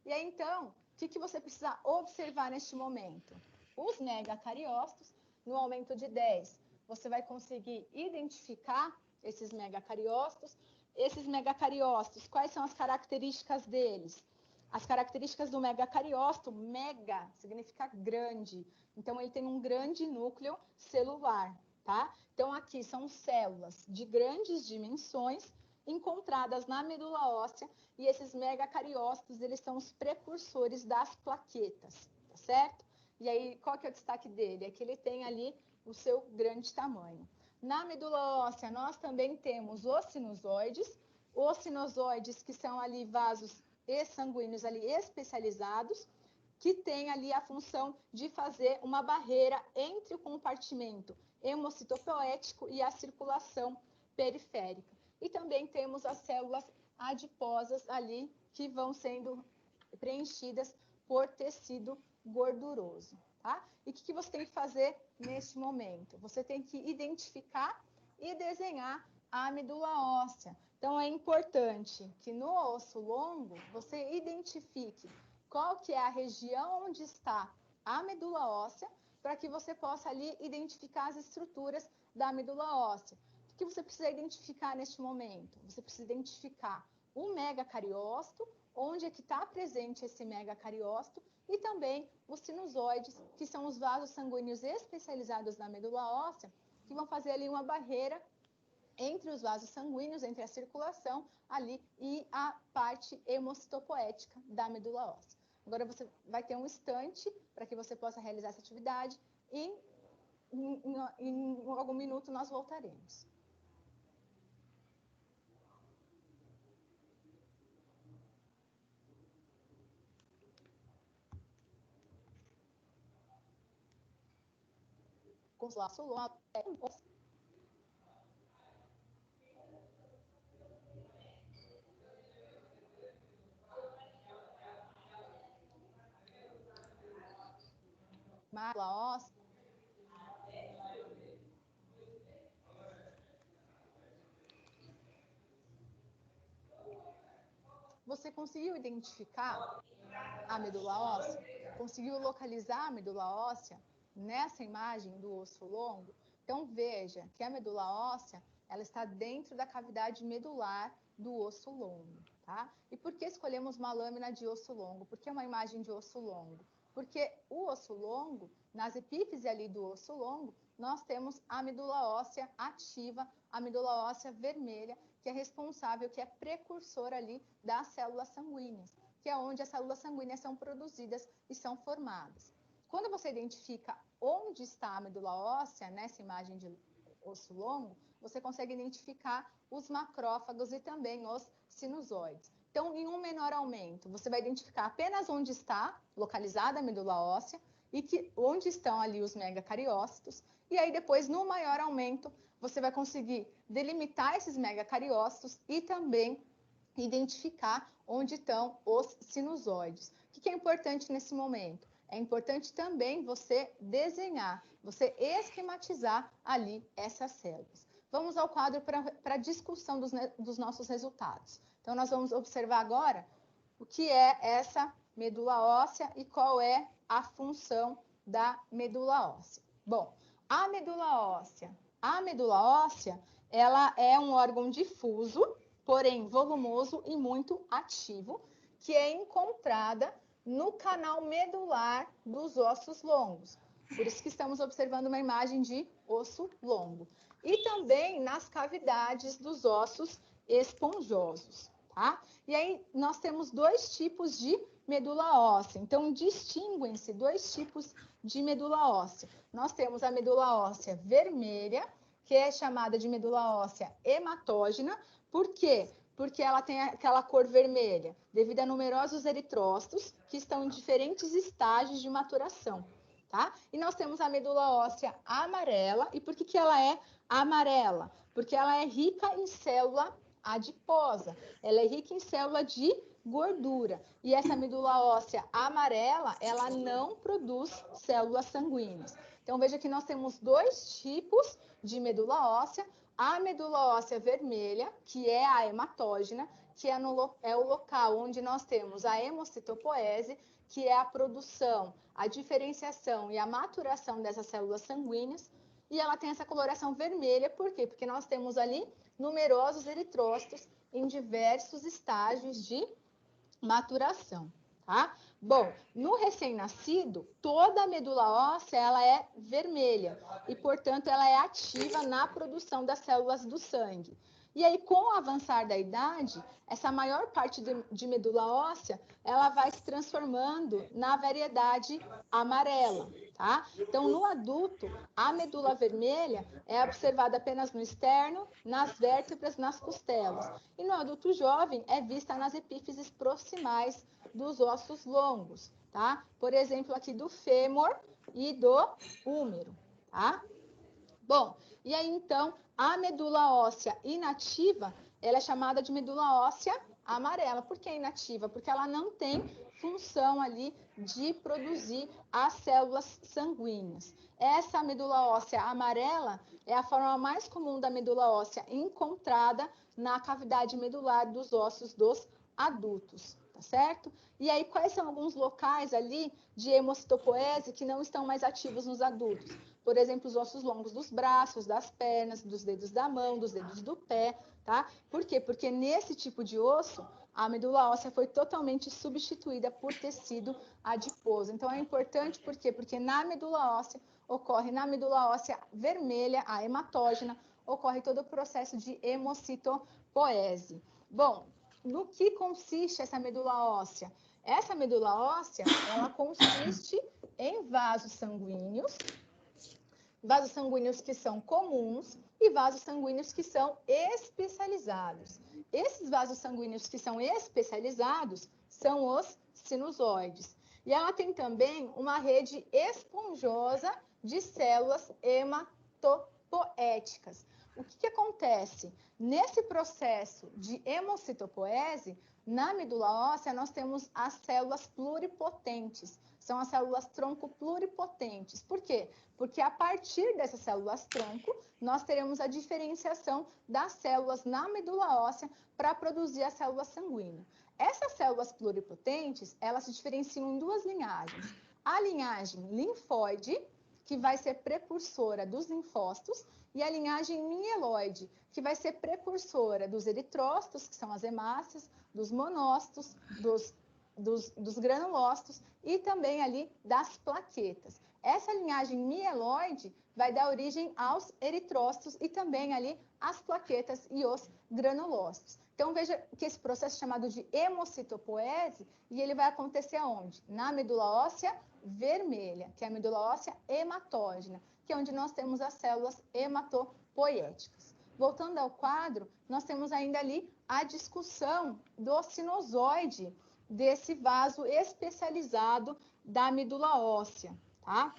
e aí então, o que você precisa observar neste momento? Os megacariócitos, no aumento de 10, você vai conseguir identificar esses megacariócitos. Esses megacariócitos, quais são as características deles? As características do megacariócito, mega significa grande. Então, ele tem um grande núcleo celular, tá? Então, aqui são células de grandes dimensões encontradas na medula óssea, e esses megacariócitos, eles são os precursores das plaquetas, tá certo? E aí, qual que é o destaque dele? É que ele tem ali o seu grande tamanho. Na medula óssea, nós também temos os sinusoides que são ali vasos sanguíneos ali especializados, que tem ali a função de fazer uma barreira entre o compartimento hemocitopoético e a circulação periférica. E também temos as células adiposas ali, que vão sendo preenchidas por tecido gorduroso, tá? E o que você tem que fazer neste momento? Você tem que identificar e desenhar a medula óssea. Então, é importante que no osso longo, você identifique qual que é a região onde está a medula óssea, para que você possa ali identificar as estruturas da medula óssea. O que você precisa identificar neste momento? Você precisa identificar o megacariócito, onde é que está presente esse megacariócito, e também os sinusoides, que são os vasos sanguíneos especializados na medula óssea, que vão fazer ali uma barreira entre os vasos sanguíneos, entre a circulação ali e a parte hemocitopoética da medula óssea. Agora você vai ter um instante para que você possa realizar essa atividade e em algum minuto nós voltaremos. Com os laços longos, medula óssea. Você conseguiu identificar a medula óssea? Conseguiu localizar a medula óssea nessa imagem do osso longo? Então, veja que a medula óssea, ela está dentro da cavidade medular do osso longo, tá? E por que escolhemos uma lâmina de osso longo? Por que uma imagem de osso longo? Porque o osso longo, nas epífises ali do osso longo, nós temos a medula óssea ativa, a medula óssea vermelha, que é responsável, que é precursora ali das células sanguíneas, que é onde as células sanguíneas são produzidas e são formadas. Quando você identifica onde está a medula óssea, nessa imagem de osso longo, você consegue identificar os macrófagos e também os sinusoides. Então, em um menor aumento, você vai identificar apenas onde está localizada a medula óssea e onde estão ali os megacariócitos. E aí, depois, no maior aumento, você vai conseguir delimitar esses megacariócitos e também identificar onde estão os sinusoides. O que é importante nesse momento? É importante também você desenhar, você esquematizar ali essas células. Vamos ao quadro para a discussão dos nossos resultados. Então, nós vamos observar agora o que é essa medula óssea e qual é a função da medula óssea. Bom, a medula óssea, ela é um órgão difuso, porém volumoso e muito ativo, que é encontrada no canal medular dos ossos longos. Por isso que estamos observando uma imagem de osso longo. E também nas cavidades dos ossos esponjosos, tá? E aí nós temos dois tipos de medula óssea. Então, distinguem-se dois tipos de medula óssea. Nós temos a medula óssea vermelha, que é chamada de medula óssea hematógena. Por quê? Porque ela tem aquela cor vermelha, devido a numerosos eritrócitos que estão em diferentes estágios de maturação, tá? E nós temos a medula óssea amarela. E por que ela é amarela? Porque ela é rica em célula adiposa, ela é rica em célula de gordura. E essa medula óssea amarela, ela não produz células sanguíneas. Então, veja que nós temos dois tipos de medula óssea. A medula óssea vermelha, que é a hematógena, que é o local onde nós temos a hemocitopoese, que é a produção, a diferenciação e a maturação dessas células sanguíneas. E ela tem essa coloração vermelha, por quê? Porque nós temos ali numerosos eritrócitos em diversos estágios de maturação, tá? Bom, no recém-nascido, toda a medula óssea ela é vermelha e, portanto, ela é ativa na produção das células do sangue. E aí, com o avançar da idade, essa maior parte de medula óssea, ela vai se transformando na variedade amarela, tá? Então, no adulto, a medula vermelha é observada apenas no externo, nas vértebras, nas costelas. E no adulto jovem, é vista nas epífises proximais dos ossos longos, tá? Por exemplo, aqui do fêmur e do húmero, tá? Bom, e aí então, a medula óssea inativa, ela é chamada de medula óssea amarela. Por que inativa? Porque ela não tem função ali de produzir as células sanguíneas. Essa medula óssea amarela é a forma mais comum da medula óssea encontrada na cavidade medular dos ossos dos adultos, tá certo? E aí, quais são alguns locais ali de hemocitopoese que não estão mais ativos nos adultos? Por exemplo, os ossos longos dos braços, das pernas, dos dedos da mão, dos dedos do pé, tá? Por quê? Porque nesse tipo de osso, a medula óssea foi totalmente substituída por tecido adiposo. Então, é importante, por quê? Porque na medula óssea, na medula óssea vermelha, a hematógena, ocorre todo o processo de hemocitopoese. Bom, no que consiste essa medula óssea? Essa medula óssea, ela consiste em vasos sanguíneos que são comuns e vasos sanguíneos que são especializados. Esses vasos sanguíneos que são especializados são os sinusoides. E ela tem também uma rede esponjosa de células hematopoéticas. O que acontece? Nesse processo de hemocitopoese, na medula óssea, nós temos as células pluripotentes. São as células tronco pluripotentes. Por quê? Porque a partir dessas células tronco, nós teremos a diferenciação das células na medula óssea para produzir a célula sanguínea. Essas células pluripotentes, elas se diferenciam em duas linhagens. A linhagem linfóide, que vai ser precursora dos linfócitos, e a linhagem mieloide, que vai ser precursora dos eritrócitos, que são as hemácias, dos monócitos, dos granulócitos e também ali das plaquetas. Essa linhagem mieloide vai dar origem aos eritrócitos e também ali às plaquetas e os granulócitos. Então, veja que esse processo é chamado de hemocitopoese e ele vai acontecer aonde? Na medula óssea vermelha, que é a medula óssea hematógena, que é onde nós temos as células hematopoéticas. Voltando ao quadro, nós temos ainda ali a discussão do sinusoide, desse vaso especializado da medula óssea, tá?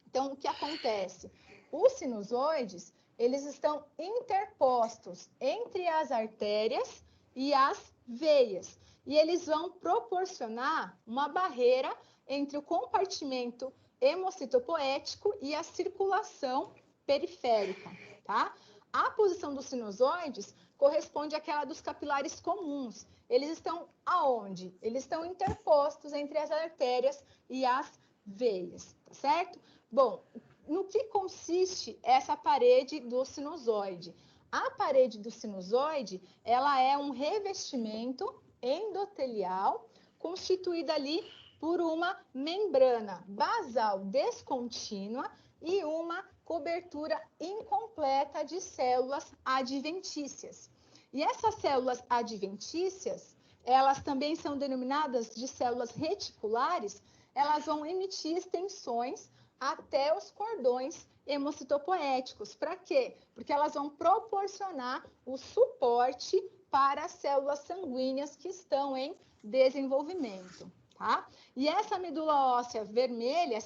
Então, o que acontece? Os sinusoides, eles estão interpostos entre as artérias e as veias, e eles vão proporcionar uma barreira entre o compartimento hemocitopoético e a circulação periférica, tá? A posição dos sinusoides corresponde àquela dos capilares comuns. Eles estão aonde? Eles estão interpostos entre as artérias e as veias, tá certo? Bom, no que consiste essa parede do sinusoide? A parede do sinusoide, ela é um revestimento endotelial constituída ali por uma membrana basal descontínua e uma cobertura incompleta de células adventícias. E essas células adventícias, elas também são denominadas de células reticulares, elas vão emitir extensões até os cordões hemocitopoéticos. Para quê? Porque elas vão proporcionar o suporte para as células sanguíneas que estão em desenvolvimento, tá? E essa medula óssea vermelha,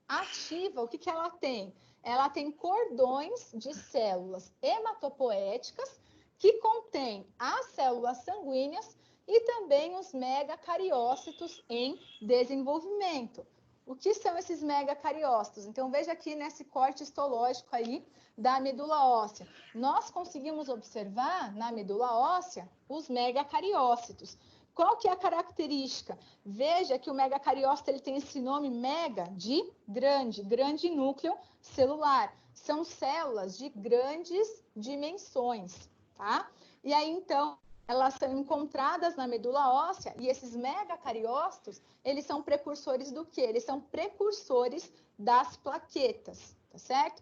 ativa, o que ela tem? Ela tem cordões de células hematopoéticas que contém as células sanguíneas e também os megacariócitos em desenvolvimento. O que são esses megacariócitos? Então, veja aqui nesse corte histológico aí da medula óssea. Nós conseguimos observar na medula óssea os megacariócitos. Qual que é a característica? Veja que o megacariócito ele tem esse nome mega de grande núcleo celular. São células de grandes dimensões, tá? E aí, então, elas são encontradas na medula óssea e esses megacariócitos, eles são precursores do quê? Eles são precursores das plaquetas, tá certo?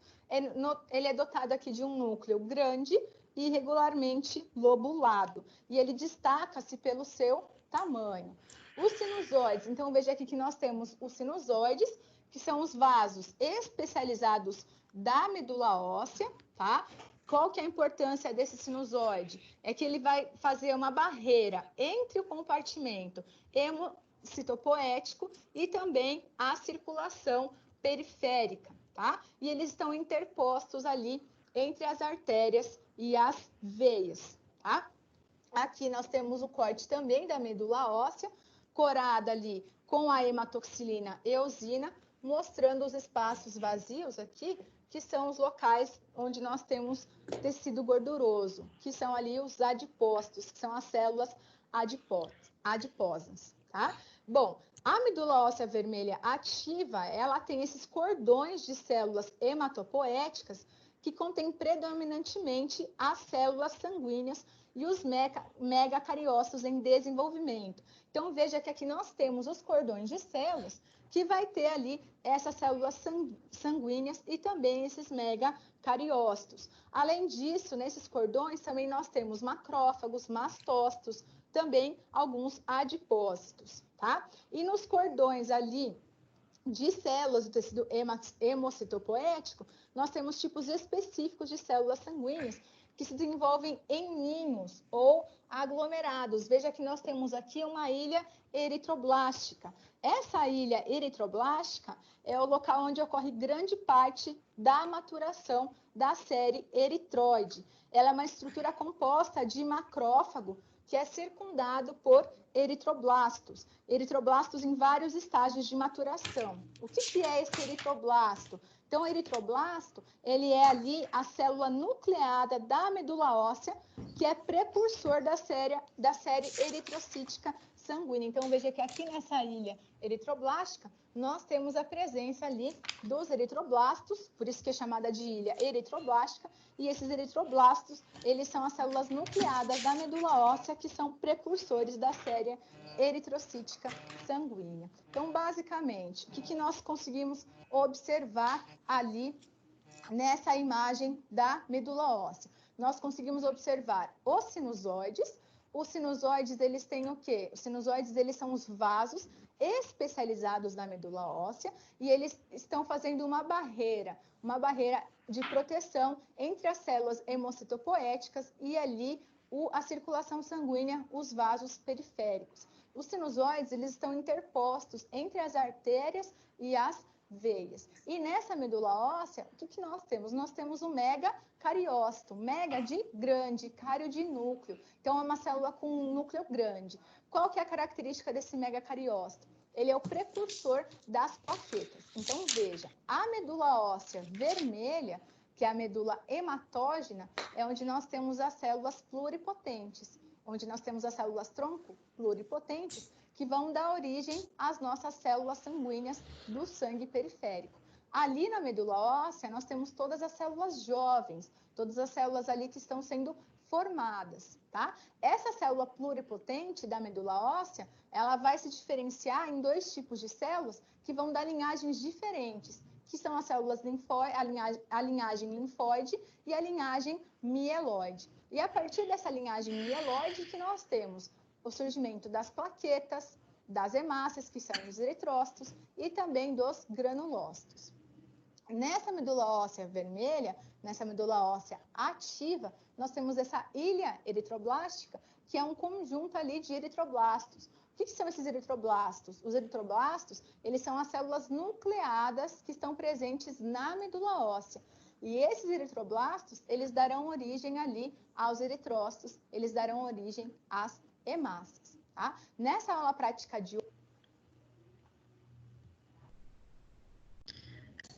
Ele é dotado aqui de um núcleo grande e regularmente lobulado. E ele destaca-se pelo seu tamanho. Os sinusoides, então veja aqui que nós temos os sinusoides, que são os vasos especializados da medula óssea, tá? Qual que é a importância desse sinusoide? É que ele vai fazer uma barreira entre o compartimento hemocitopoético e também a circulação periférica, tá? E eles estão interpostos ali entre as artérias e as veias, tá? Aqui nós temos o corte também da medula óssea, corada ali com a hematoxilina eosina, mostrando os espaços vazios aqui, que são os locais onde nós temos tecido gorduroso, que são ali os adipócitos, que são as células adiposas, tá? Bom, a medula óssea vermelha ativa, ela tem esses cordões de células hematopoéticas que contém predominantemente as células sanguíneas e os megacariócitos em desenvolvimento. Então, veja que aqui nós temos os cordões de células, que vai ter ali essas células sanguíneas e também esses megacariócitos. Além disso, nesses cordões também nós temos macrófagos, mastócitos, também alguns adipócitos, tá? E nos cordões ali de células do tecido hemocitopoético, nós temos tipos específicos de células sanguíneas que se desenvolvem em ninhos ou aglomerados. Veja que nós temos aqui uma ilha eritroblástica. Essa ilha eritroblástica é o local onde ocorre grande parte da maturação da série eritroide. Ela é uma estrutura composta de macrófago que é circundado por eritroblastos. Eritroblastos em vários estágios de maturação. O que é esse eritroblasto? Então, o eritroblasto, ele é ali a célula nucleada da medula óssea, que é precursor da série eritrocítica sanguínea. Então, veja que aqui nessa ilha eritroblástica, nós temos a presença ali dos eritroblastos, por isso que é chamada de ilha eritroblástica, e esses eritroblastos, eles são as células nucleadas da medula óssea, que são precursores da série eritrocítica sanguínea. Então, basicamente, o que nós conseguimos observar ali nessa imagem da medula óssea? Nós conseguimos observar os sinusoides. Os sinusoides, eles têm o quê? Os sinusoides, eles são os vasos especializados na medula óssea e eles estão fazendo uma barreira de proteção entre as células hemocitopoéticas e ali a circulação sanguínea, os vasos periféricos. Os sinusoides, eles estão interpostos entre as artérias e as veias. E nessa medula óssea, o que nós temos? Nós temos o megacariócito, mega de grande, cário de núcleo. Então, é uma célula com um núcleo grande. Qual que é a característica desse megacariócito? Ele é o precursor das plaquetas. Então, veja, a medula óssea vermelha que é a medula hematógena, é onde nós temos as células pluripotentes, onde nós temos as células tronco pluripotentes, que vão dar origem às nossas células sanguíneas do sangue periférico. Ali na medula óssea, nós temos todas as células jovens, todas as células ali que estão sendo formadas, tá? Essa célula pluripotente da medula óssea, ela vai se diferenciar em 2 tipos de células que vão dar linhagens diferentes, que são as células a linhagem linfóide e a linhagem mieloide. E a partir dessa linhagem mieloide que nós temos o surgimento das plaquetas, das hemácias, que são os eritrócitos, e também dos granulócitos. Nessa medula óssea vermelha, nessa medula óssea ativa, nós temos essa ilha eritroblástica, que é um conjunto ali de eritroblastos. O que são esses eritroblastos? Os eritroblastos, eles são as células nucleadas que estão presentes na medula óssea. E esses eritroblastos, eles darão origem ali aos eritrócitos, eles darão origem às hemácias, tá? Nessa aula prática de hoje,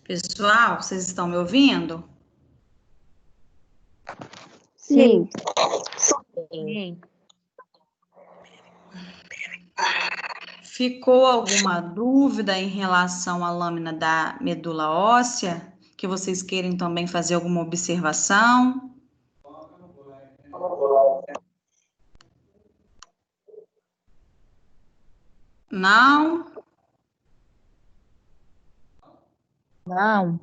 Pessoal, vocês estão me ouvindo? Sim. Sim. Ficou alguma dúvida em relação à lâmina da medula óssea? Que vocês queiram também fazer alguma observação? Não? Não.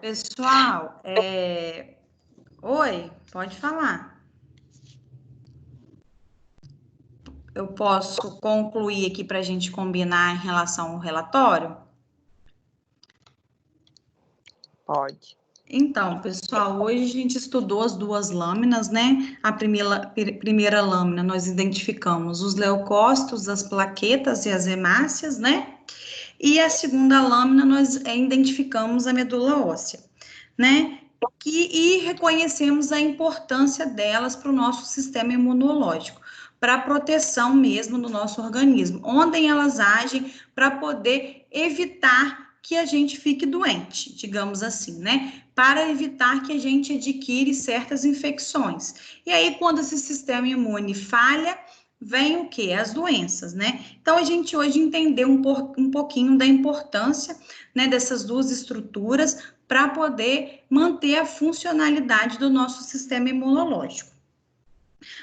Pessoal, oi, pode falar. Eu posso concluir aqui para a gente combinar em relação ao relatório? Pode. Então, pessoal, hoje a gente estudou as 2 lâminas, né? A primeira lâmina, nós identificamos os leucócitos, as plaquetas e as hemácias, né? E a segunda lâmina, nós identificamos a medula óssea, né? E reconhecemos a importância delas para o nosso sistema imunológico, para a proteção mesmo do nosso organismo, onde elas agem para poder evitar que a gente fique doente, digamos assim, né? Para evitar que a gente adquire certas infecções. E aí, quando esse sistema imune falha, vem o quê? As doenças, né? Então, a gente hoje entendeu um pouquinho da importância, né, dessas 2 estruturas para poder manter a funcionalidade do nosso sistema imunológico.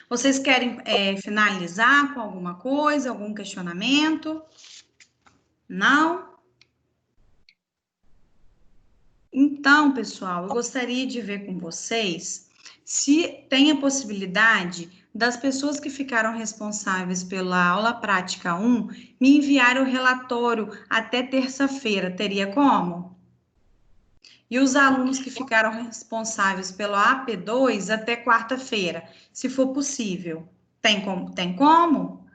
Vocês querem finalizar com alguma coisa, algum questionamento? Não? Então, pessoal, eu gostaria de ver com vocês se tem a possibilidade das pessoas que ficaram responsáveis pela aula prática 1 me enviarem o relatório até terça-feira. Teria como? E os alunos que ficaram responsáveis pelo AP2 até quarta-feira, se for possível. Tem como? Tem como?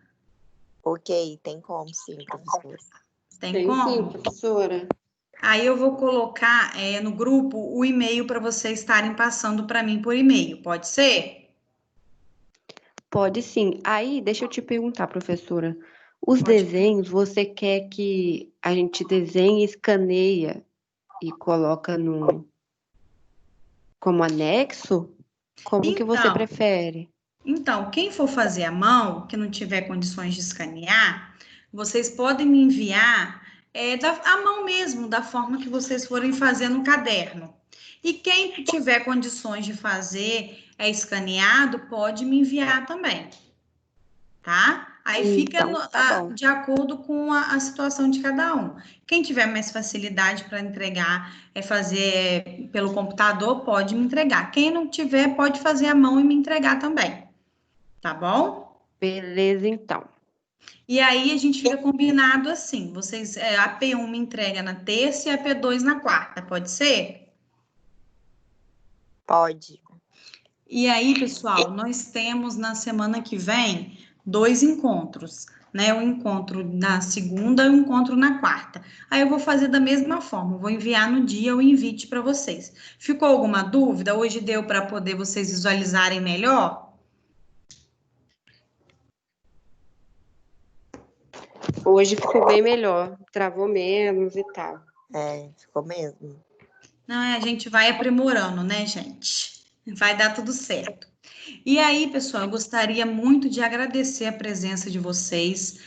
Ok, tem como sim, professora. Tem como? Sim, professora. Aí eu vou colocar no grupo o e-mail para vocês estarem passando para mim por e-mail. Pode ser? Pode sim. Aí, deixa eu te perguntar, professora. Os Pode. desenhos, você quer que a gente desenhe, escaneia e coloca como anexo? Como que você Então, prefere? Então, quem for fazer à mão, que não tiver condições de escanear, vocês podem me enviar à mão mesmo, da forma que vocês forem fazer no caderno. E quem tiver condições de fazer escaneado, pode me enviar também, tá? Aí fica Então, tá bom. de acordo com a situação de cada um. Quem tiver mais facilidade para entregar, fazer pelo computador, pode me entregar. Quem não tiver, pode fazer à mão e me entregar também. Tá bom? Beleza, então. E aí a gente fica combinado assim. Vocês, a P1 me entrega na terça e a P2 na quarta, pode ser? Pode. E aí, pessoal, nós temos na semana que vem 2 encontros, né? Um encontro na segunda e um encontro na quarta. Aí eu vou fazer da mesma forma, vou enviar no dia o invite para vocês. Ficou alguma dúvida? Hoje deu para poder vocês visualizarem melhor? Hoje ficou bem melhor. Travou menos e tal. Ficou mesmo. Não, a gente vai aprimorando, né, gente? Vai dar tudo certo. E aí, pessoal, eu gostaria muito de agradecer a presença de vocês.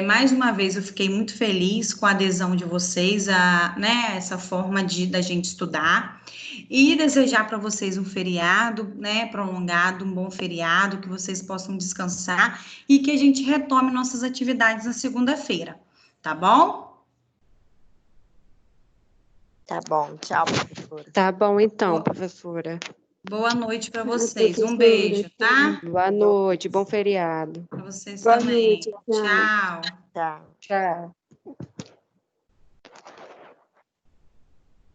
Mais uma vez, eu fiquei muito feliz com a adesão de vocês a, né, essa forma da gente estudar. E desejar para vocês um feriado, né, prolongado, um bom feriado, que vocês possam descansar e que a gente retome nossas atividades na segunda-feira, tá bom? Tá bom, tchau, professora. Tá bom, então, professora. Boa noite para Tchau, vocês. Um professora. beijo, tá? Boa noite, bom feriado. Para vocês Boa também. noite, tchau. Tchau. Tchau. Tchau.